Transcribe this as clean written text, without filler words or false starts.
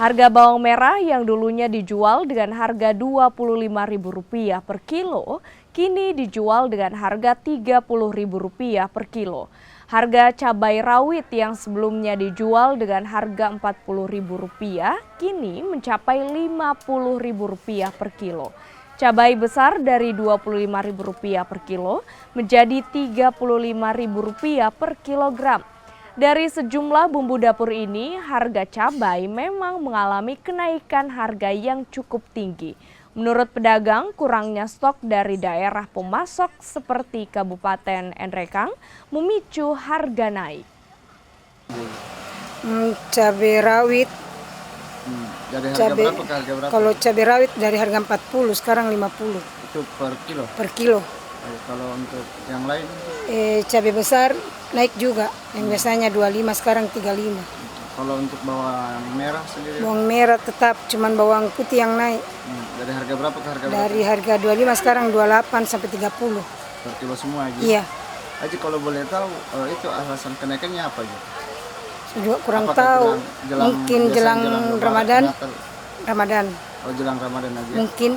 Harga bawang merah yang dulunya dijual dengan harga Rp25.000 per kilo, kini dijual dengan harga Rp30.000 per kilo. Harga cabai rawit yang sebelumnya dijual dengan harga Rp40.000, kini mencapai Rp50.000 per kilo. Cabai besar dari Rp25.000 per kilo menjadi Rp35.000 per kilogram. Dari sejumlah bumbu dapur ini, harga cabai memang mengalami kenaikan harga yang cukup tinggi. Menurut pedagang, kurangnya stok dari daerah pemasok seperti Kabupaten Nrekang memicu harga naik. Cabai rawit, Dari harga berapa ke harga berapa? kalau cabai rawit dari harga 40, sekarang 50 Itu per kilo? per kilo. Kalau untuk yang lain? Cabai besar naik juga, yang biasanya 25, sekarang 35. Kalau untuk bawang merah sendiri? Bawang merah tetap, cuman bawang putih yang naik. Dari harga berapa ke harga berapa? Dari harga 25, sekarang 28 sampai 30. Per kilo semua aja? Iya. Aji kalau boleh tahu, itu alasan kenaikannya apa aja? Juga kurang Apakah tahu, jelang mungkin jelang Lebaran, Ramadan. Natal? Ramadan, Oh, jelang Ramadan aja? mungkin.